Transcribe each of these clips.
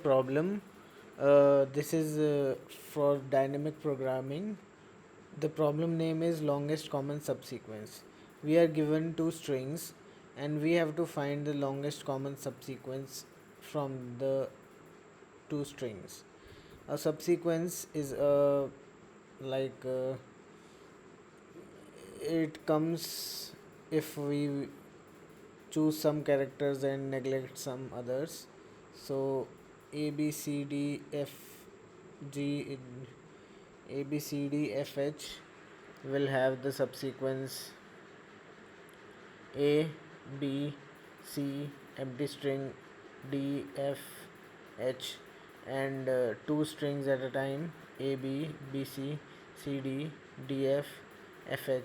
problem. This is for dynamic programming. The problem name is longest common subsequence. We are given two strings and we have to find the longest common subsequence from the two strings. A subsequence is a like it comes if we choose some characters and neglect some others. So A B C D F G in A B C D F H will have the subsequence A B C empty string D F H and two strings at a time A B B C C D D F F H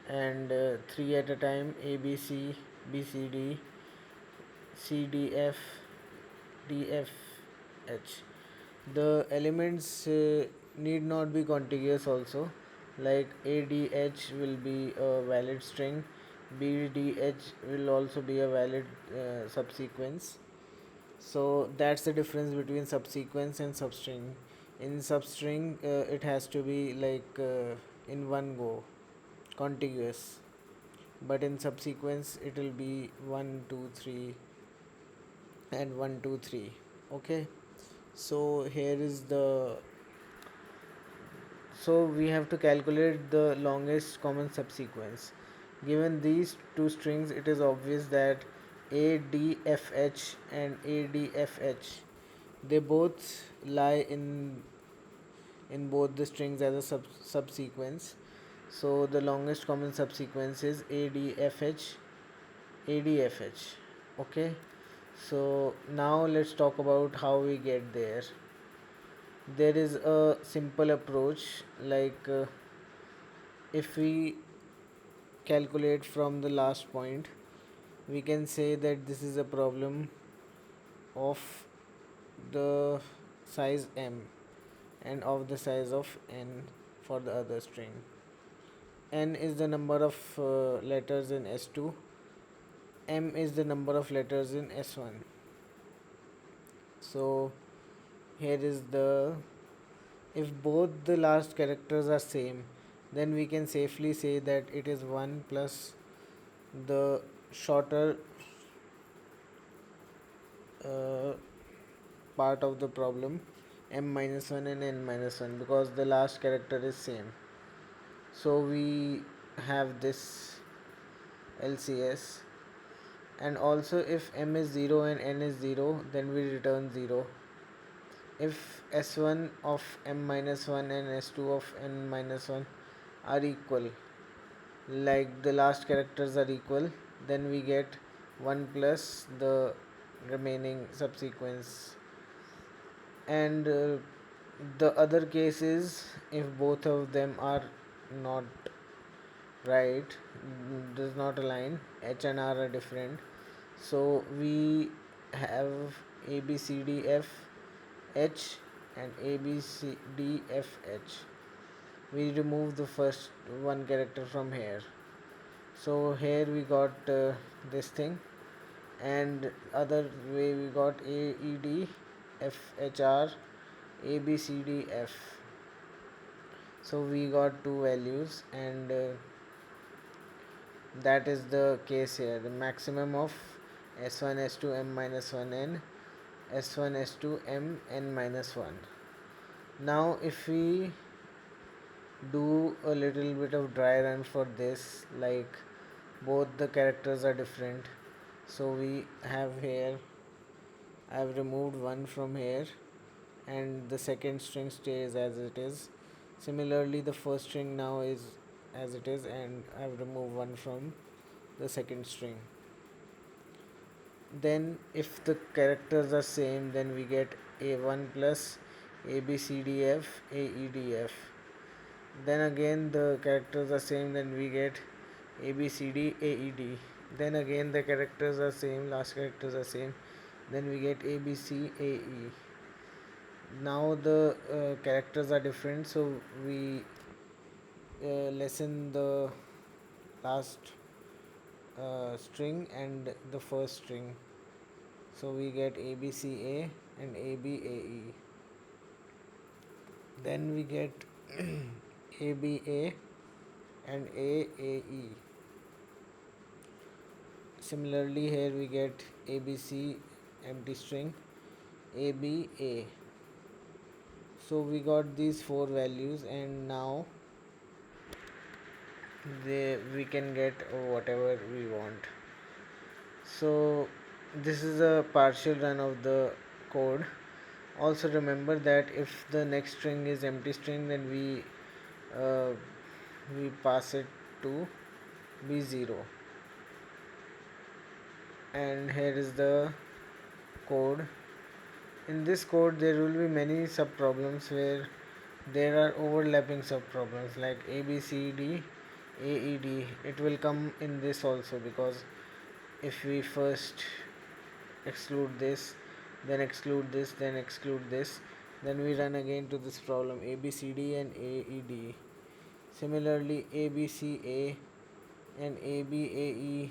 and three at a time A B C B C D C D F D F H. The elements need not be contiguous also, like ADH will be a valid string, BDH will also be a valid subsequence. So that's the difference between subsequence and substring. In substring it has to be like in one go contiguous, but in subsequence it will be 1 2 3 and 1 2 3. Okay, so here is the so we have to calculate the longest common subsequence. Given these two strings, it is obvious that ADFH and ADFH, they both lie in both the strings as a subsequence. So the longest common subsequence is ADFH ADFH. Okay, so now let's talk about how we get there. There is a simple approach, like if we calculate from the last point, we can say that this is a problem of the size m and of the size of n for the other string. N is the number of letters in S2, m is the number of letters in S1. So here is the if both the last characters are same, then we can safely say that it is 1 plus the shorter uh, part of the problem, m minus 1 and n minus 1, because the last character is same. So we have this LCS, and also if m is 0 and n is 0, then we return 0. If S1 of m minus 1 and S2 of n minus 1 are equal, like the last characters are equal, then we get 1 plus the remaining subsequence. And the other case is if both of them are not right, does not align, H and R are different, so we have A B C D F H and A B C D F H. We remove the first one character from here, so here we got this thing, and other way we got A E D F H R A B C D F. So we got two values, and that is the case here. The maximum of S1 S2 m minus 1 n S1 S2 m n minus 1. Now if we do a little bit of dry run for this, like both the characters are different, so we have here, I have removed one from here and the second string stays as it is. Similarly, the first string now is as it is, and I have removed one from the second string. Then if the characters are same, then we get A1 plus ABCDF AEDF. Then again the characters are same, then we get ABCD AED. Then again the characters are same, last characters are same, then we get ABC AE. Now the characters are different, so we lessen the last string and the first string, so we get ABCA and ABAE. Then we get ABA and AAE. Similarly, here we get ABC empty string, ABA. So we got these four values, and now we can get whatever we want. So this is a partial run of the code. Also remember that if the next string is empty string, then uh, we pass it to b0. And here is the code. In this code there will be many subproblems where there are overlapping subproblems like ABCD, AED. It will come in this also, because if we first exclude this, then exclude this, then exclude this, then we run again to this problem ABCD and AED. Similarly, ABCA and ABAE,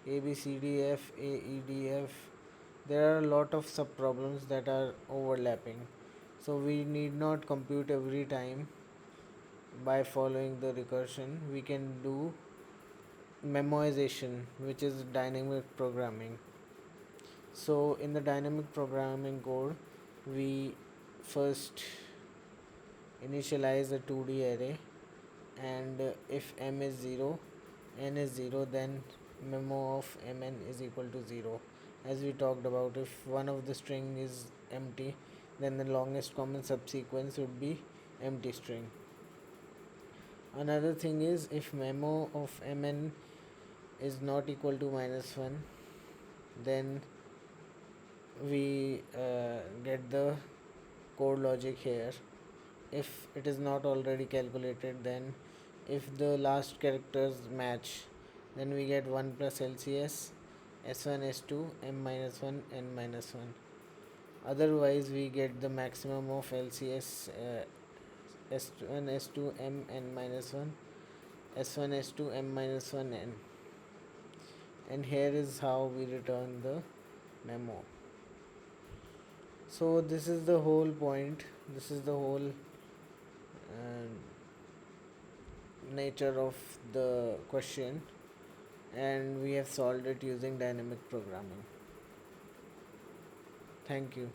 ABCDF, AEDF. There are a lot of subproblems that are overlapping. So we need not compute every time by following the recursion. We can do memoization, which is dynamic programming. So in the dynamic programming code, we first initialize a 2D array, and if m is 0, n is 0, then memo of mn is equal to 0. As we talked about, if one of the string is empty, then the longest common subsequence would be empty string. Another thing is, if memo of mn is not equal to -1, then we get the code logic here. If it is not already calculated, then if the last characters match, then we get 1 plus LCS, S1, S2, M minus 1, N minus 1. Otherwise, we get the maximum of LCS, S1, S2, M, N minus 1, S1, S2, M minus 1, N. And here is how we return the memo. So this is the whole point. This is the whole nature of the question, and we have solved it using dynamic programming. Thank you.